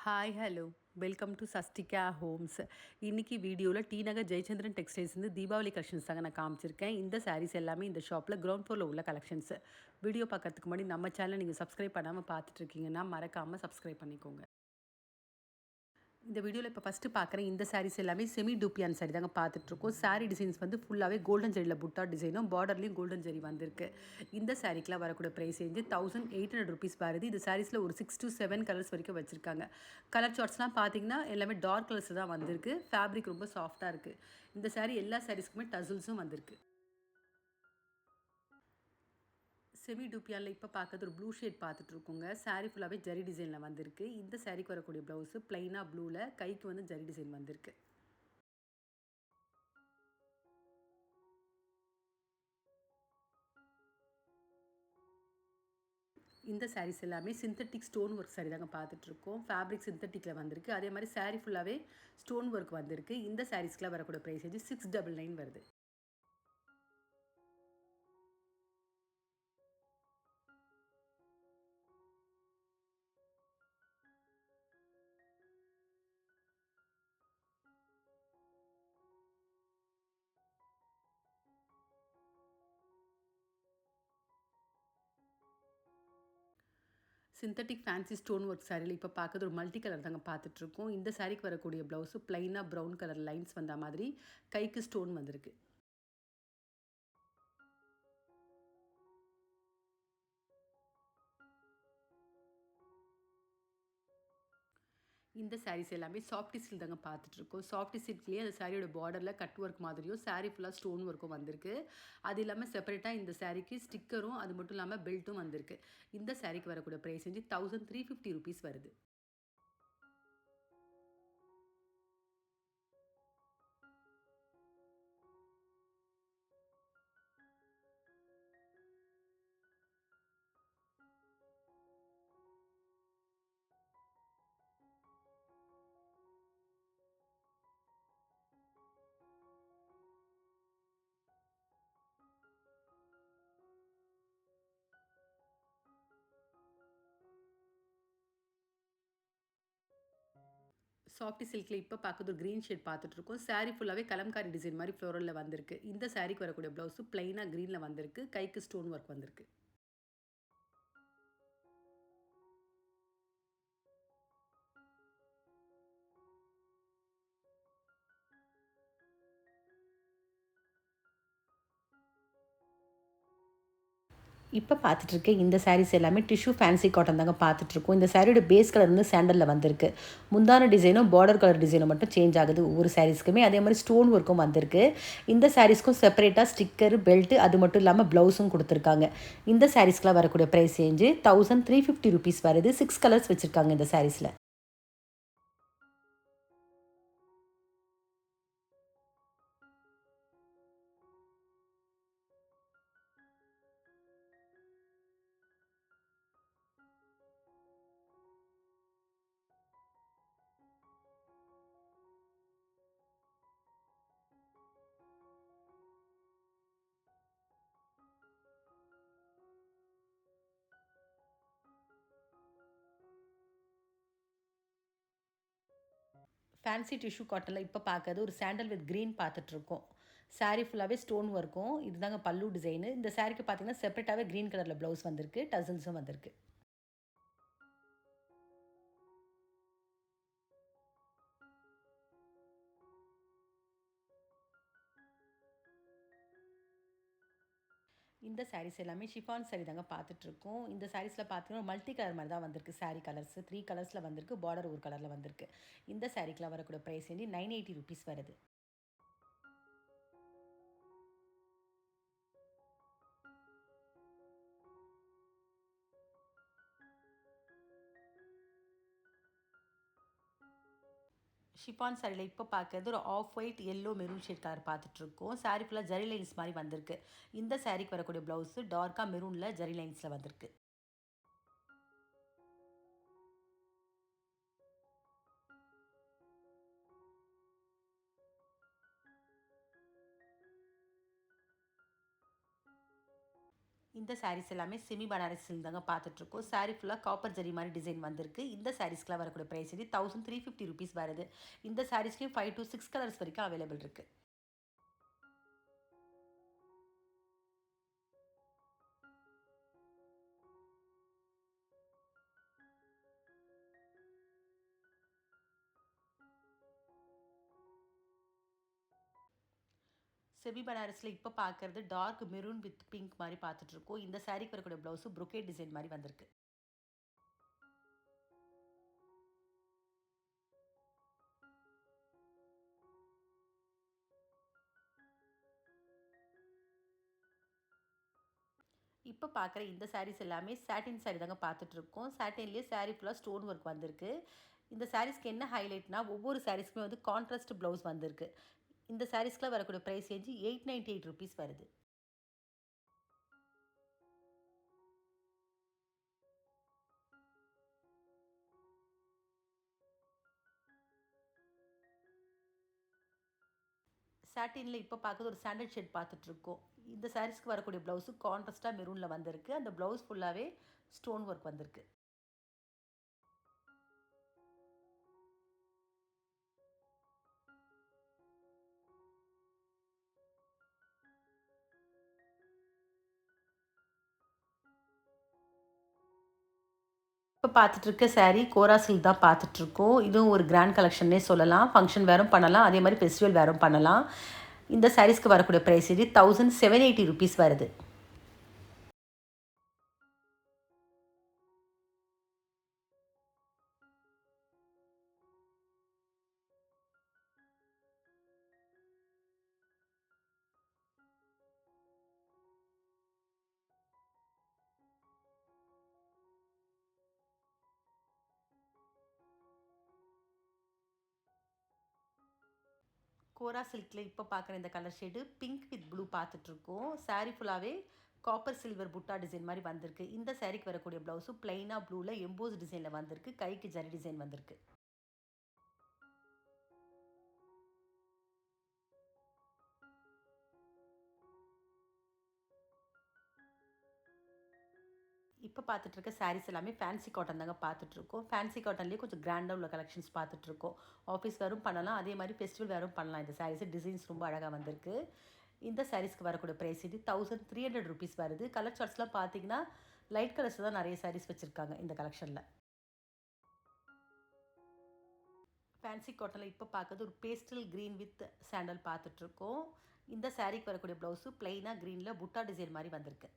Hi hello welcome to Sastika homes. இன்றைக்கி வீடியோவில் T Nagar Jayachandran textiles Deepavali collections தாங்க நான் காமிச்சிருக்கேன். இந்த சாரீஸ் எல்லாமே இந்த ஷாப்பில் கிரவுண்ட் ஃப்ளோரில் உள்ள கலெக்ஷன்ஸ். வீடியோ பார்க்கறதுக்கு முன்னாடி நம்ம சேனலை நீங்கள் சப்ஸ்கிரைப் பண்ணாமல் பார்த்துட்ருக்கீங்கன்னா மறக்காமல் சப்ஸ்கிரைப் பண்ணிக்கோங்க. இந்த வீடியோவில் இப்போ ஃபஸ்ட்டு பார்க்குறேன் இந்த சாரீஸ் எல்லாமே செமி டூப்பியான் சாரி தாங்க பார்த்துட்ருக்கோம். சாரீ டிசைன்ஸ் ஃபுல்லாகவே கோல்டன் ஜெரியில் புட்டா டிசைனும் பார்டர்லேயும் கோல்டன் ஜெரி வந்திருக்கு. இந்த சாரீக்கெலாம் வரக்கூடிய ப்ரைஸ் ரேஞ்சு 1800 rupees வருது. இந்த சாரீஸில் ஒரு 6 to 7 கலர்ஸ் வரைக்கும் வச்சுருக்காங்க. கலர் சார்ட்ஸ்லாம் பார்த்தீங்கன்னா எல்லாமே டார்க் கலர்ஸ் தான் வந்திருக்கு. ஃபேப்ரிக் ரொம்ப சாஃப்டாக இருக்குது. இந்த சாரீ எல்லா சாரீஸ்க்குமே டசல்ஸும் வந்திருக்கு. செமி டூப்பியானில் இப்போ பார்க்கறது ஒரு ப்ளூ ஷேட் பார்த்துட்ருக்கோங்க. சாரீ ஃபுல்லாகவே ஜரி டிசைனில் வந்திருக்கு. இந்த சாரீக்கு வரக்கூடிய ப்ளவுஸு ப்ளைனாக ப்ளூவில் கைக்கு ஜரி டிசைன் வந்திருக்கு. இந்த சாரீஸ் எல்லாமே சிந்தட்டிக் ஸ்டோன் ஒர்க் சாரீ தாங்க பார்த்துட்ருக்கோம். ஃபேப்ரிக் சிந்தட்டிக்கில் வந்திருக்கு. அதே மாதிரி சாரீ ஃபுல்லாகவே ஸ்டோன் ஒர்க் வந்திருக்கு. இந்த சாரீஸ்க்குலாம் வரக்கூடிய ப்ரைஸ் வந்து 699 வருது. சிந்தட்டிக் ஃபேன்சி ஸ்டோன் ஒர்க் சாரியில் இப்போ பார்க்குறது ஒரு மல்டி கலர் தாங்க பார்த்துட்ருக்கோம். இந்த சாரீக்கு வரக்கூடிய ப்ளவுஸு ப்ளைனாக ப்ரௌன் கலர் லைன்ஸ் வந்த மாதிரி கைக்கு ஸ்டோன் வந்திருக்கு. இந்த சாரீஸ் எல்லாமே சாஃப்டி சில்க் தாங்க பார்த்துட்ருக்கோம். சாஃப்டி சில்க்லேயே அந்த சாரியோட பார்டரில் கட் ஒர்க் மாதிரியும் சாரீ ஃபுல்லாக ஸ்டோன் ஒர்க்கும் வந்திருக்கு. அது இல்லாமல் செப்பரேட்டாக இந்த சாரீக்கு ஸ்டிக்கரும் அது மட்டும் இல்லாமல் பெல்ட்டும் வந்திருக்கு. இந்த சாரீக்கு வரக்கூடிய ப்ரைஸ் வந்து 1350 rupees வருது. சாஃப்டி சில்கில் இப்போ பார்க்குறது ஒரு க்ரீன் ஷேட் பார்த்துட்ருக்கோம். சாரீ ஃபுல்லாகவே கலம்காரி டிசைன் மாதிரி ஃப்ளோரலில் வந்திருக்கு. இந்த சாரீக்கு வரக்கூடிய ப்ளவுஸு ப்ளைனாக க்ரீனில் வந்திருக்கு. கைக்கு ஸ்டோன் ஒர்க் வந்திருக்கு. இப்போ பார்த்துட்ருக்க இந்த சாரீஸ் எல்லாமே டிஷ்யூ ஃபேன்சி காட்டன் தாங்க பார்த்துட்ருக்கோம். இந்த சாரியோட பேஸ் கலர் சாண்டலில் வந்திருக்கு. முந்தான டிசைனும் பார்டர் கலர் டிசைனும் மட்டும் சேஞ்ச் ஆகுது ஒவ்வொரு சாரீஸ்க்குமே. அதே மாதிரி ஸ்டோன் ஒர்க்கும் வந்திருக்கு. இந்த சாரீஸ்க்கும் செப்பரேட்டாக ஸ்டிக்கர் பெல்ட் அது மட்டும் இல்லாமல் ப்ளவுஸும் கொடுத்துருக்காங்க. இந்த சாரீஸ்க்குலாம் வரக்கூடிய ப்ரைஸ் ரேஞ்சு 1350 rupees வருது. 6 கலர்ஸ் வச்சுருக்காங்க இந்த சாரீஸில். ஃபேன்சி டிஷ்யூ காட்டனில் இப்போ பார்க்கறது ஒரு சாண்டல் வித் க்ரீன் பார்த்துட்ருக்கோம். சாரீ ஃபுல்லாகவே ஸ்டோன் ஒர்க்கும் இதுதாங்க பல்லு டிசைனு. இந்த சாரீக்கு பார்த்தீங்கன்னா செப்பரேட்டாகவே க்ரீன் கலரில் ப்ளவுஸ் வந்திருக்கு. டசல்ஸும் வந்திருக்கு. இந்த சாரீஸ் எல்லாமே ஷிஃபான் சாரீ தாங்க பார்த்துட்ருக்கோம். இந்த சாரீஸில் பார்த்தீங்கன்னா மல்டி கலர் மாதிரி தான் வந்திருக்கு. சாரீ கலர்ஸ் 3 கலர்ஸில் வந்திருக்கு. பார்டர் ஒரு கலரில் வந்திருக்கு. இந்த சாரீக்கெலாம் வரக்கூடிய ப்ரைஸ் வந்து 980 rupees வருது. ஷிஃபான் சாரியில் இப்போ பார்க்கறது ஒரு off white yellow maroon shade colour பார்த்துட்ருக்கோம். சாரீ ஃபுல்லாக ஜரி லைன்ஸ் மாதிரி வந்திருக்கு. இந்த சாரீக்கு வரக்கூடிய ப்ளவுஸு டார்க்காக மெரூனில் ஜரி லைன்ஸில் வந்திருக்கு. இந்த சாரீஸ் எல்லாமே செமி பனாரஸ் சில்க் தாங்க பார்த்துட்ருக்கோம். சாரீ ஃபுல்லாக காப்பர் ஜரி மாதிரி டிசைன் வந்திருக்கு. இந்த சாரீஸ்க்குலாம் வரக்கூடிய ப்ரைஸ் வந்து 1350 ருபீஸ் வருது. இந்த சாரீஸ்லேயும் 5 to 6 கலர்ஸ் வரைக்கும் அவைலபிள் இருக்குது. செமி பனாரஸில் இப்போ பார்க்குறது டார்க் மெரூன் வித் பிங்க் மாதிரி பார்த்துட்ருக்கோம். இந்த சாரீக்கு வரக்கூடிய ப்ளவுஸு ப்ரொக்கேட் டிசைன் மாதிரி வந்திருக்கு. இப்போ பார்க்குற இந்த சாரீஸ் எல்லாமே சாட்டின் சாரீ தாங்க பார்த்துட்ருக்கோம். சாட்டின்லேயே சாரீ ஃபுல்லாக ஸ்டோன் ஒர்க் வந்திருக்கு. இந்த சாரீஸ்க்கு என்ன ஹைலைட்னா ஒவ்வொரு சாரீஸ்க்குமே வந்து கான்ட்ராஸ்ட் ப்ளவுஸ் வந்திருக்கு. இந்த சாரீஸ்க்குலாம் வரக்கூடிய ப்ரைஸ் ரேஞ்சு 898 ருபீஸ் வருது. சாட்டினில் இப்போ பார்க்குறது ஒரு சாண்டல் ஷேட் பார்த்துட்ருக்கோம். இந்த சாரீஸ்க்கு வரக்கூடிய ப்ளவுஸு கான்ட்ராஸ்ட்டாக மெரூனில் வந்திருக்கு. அந்த ப்ளவுஸ் ஃபுல்லாகவே ஸ்டோன் ஒர்க் வந்திருக்கு. இப்போ பார்த்துட்ருக்க சாரீ கோரா சில்க் தான் பார்த்துட்ருக்கோம். இதுவும் ஒரு கிராண்ட் கலெக்ஷன்னே சொல்லலாம். ஃபங்க்ஷன் வேறும் பண்ணலாம், அதே மாதிரி ஃபெஸ்டிவல் வேறும் பண்ணலாம். இந்த சாரீஸ்க்கு வரக்கூடிய ப்ரைஸ் இது 1780 ருபீஸ் வருது. கோரா சில்கில் இப்போ பார்க்குற இந்த colour shade pink with blue பார்த்துட்ருக்கோம். சாரீ ஃபுல்லாகவே காப்பர் சில்வர் புட்டா டிசைன் மாதிரி வந்திருக்கு. இந்த சாரீக்கு வரக்கூடிய ப்ளவுஸு பிளைனாக ப்ளூவில் எம்போஸ் டிசைனில் வந்திருக்கு. கைக்கு ஜரி டிசைன் வந்திருக்கு. இப்போ பார்த்துட்ருக்க சாரீஸ் எல்லாமே ஃபேன்சி காட்டன் தாங்க பார்த்துட்ருக்கோம். ஃபேன்சி காட்டன்லேயே கொஞ்சம் கிராண்டாக உள்ள கலெக்ஷன்ஸ் பார்த்துட்ருக்கோம். ஆஃபீஸ் வேறும் பண்ணலாம், அதே மாதிரி ஃபெஸ்டிவல் வேறும் பண்ணலாம். இந்த சாரீஸ் டிசைன்ஸ் ரொம்ப அழகாக வந்திருக்கு. இந்த சாரீஸ்க்கு வரக்கூடிய ப்ரைஸ் இது 1300 ருபீஸ் வருது. கலர் சார்ட்ஸ்லாம் பார்த்தீங்கன்னா லைட் கலர்ஸ் தான் நிறைய சாரீஸ் வச்சுருக்காங்க இந்த கலெக்ஷனில். ஃபேன்சி காட்டனில் இப்போ பார்க்குறது ஒரு பேஸ்டல் க்ரீன் வித் சாண்டல் பார்த்துட்ருக்கோம். இந்த சாரீக்கு வரக்கூடிய ப்ளவுஸு பிளைனாக க்ரீனில் புட்டா டிசைன் மாதிரி வந்திருக்கு.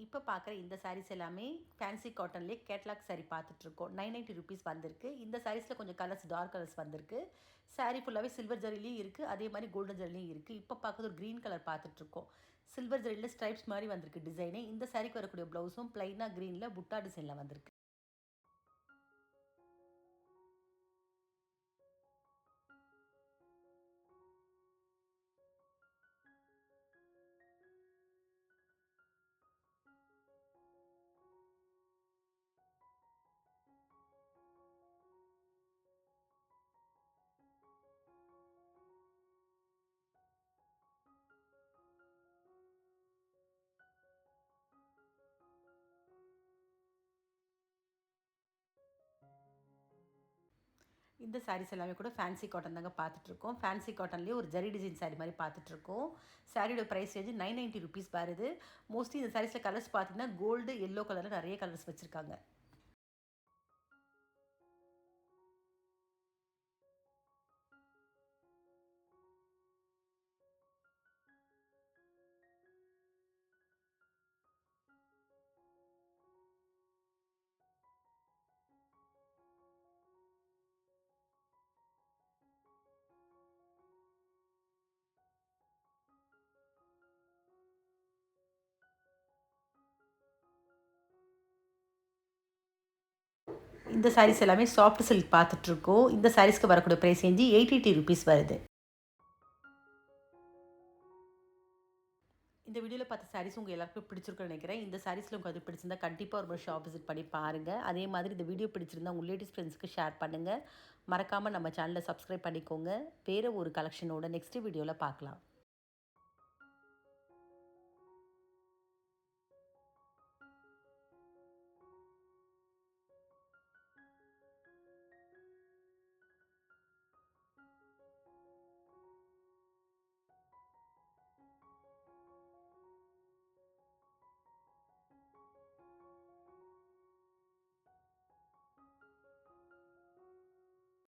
இப்போ பார்க்குற இந்த சாரீஸ் எல்லாமே ஃபேன்சி காட்டன்லேயே கேட்லாக் சாரீ பார்த்துட்ருக்கோம். 990 ருபீஸ் வந்திருக்கு. இந்த சாரீஸில் கொஞ்சம் கலர்ஸ் டார்க் கலர்ஸ் வந்திருக்கு. சாரீ ஃபுல்லாகவே சில்வர் ஜரிலையும் இருக்குது, அதே மாதிரி கோல்டன் ஜரிலையும் இருக்குது. இப்போ பார்க்குறது ஒரு க்ரீன் கலர் பார்த்துட்ருக்கோம். சில்வர் ஜரியில் ஸ்ட்ரைப்ஸ் மாதிரி வந்திருக்கு டிசைனு. இந்த சாரீக்கு வரக்கூடிய ப்ளவுஸும் ப்ளைனாக க்ரீனில் புட்டா டிசைனில் வந்திருக்கு. இந்த சாரீஸ் எல்லாமே கூட ஃபேன்சி காட்டன் தாங்க பார்த்துட்ருக்கோம். ஃபேன்சி காட்டன்லேயே ஒரு ஜரி டிசைன் சாரீ மாதிரி பார்த்துட்ருக்கோம். சாரியோட ப்ரைஸ் ரேஞ்சு 990 ருபீஸ் வருது. மோஸ்ட்லி இந்த சாரீஸில் கலர்ஸ் பார்த்தீங்கன்னா கோல்டு, எல்லோ கலரில் நிறைய கலர்ஸ் வச்சுருக்காங்க. இந்த சாரீஸ் எல்லாமே சாஃப்ட் சில்க் பார்த்துட்ருக்கோம். இந்த சாரீஸ்க்கு வரக்கூடிய ப்ரைஸ் ரேஞ்சு 880 ருபீஸ் வருது. இந்த வீடியோவில் பார்த்த சாரீஸ் உங்கள் எல்லாருக்கும் பிடிச்சிருக்குன்னு நினைக்கிறேன். இந்த சாரீஸில் உங்களுக்கு அது பிடிச்சிருந்தா கண்டிப்பாக ஒரு முறை ஷாப் விசிட் பண்ணி பாருங்கள். அதே மாதிரி இந்த வீடியோ பிடிச்சிருந்தா உங்கள் ரிலேட்டிவ்ஸ் ஃப்ரெண்ட்ஸ்க்கு ஷேர் பண்ணுங்கள். மறக்காமல் நம்ம சேனலை சப்ஸ்கிரைப் பண்ணிக்கோங்க. வேறு ஒரு கலெக்ஷனோட நெக்ஸ்ட் வீடியோவில் பார்க்கலாம்.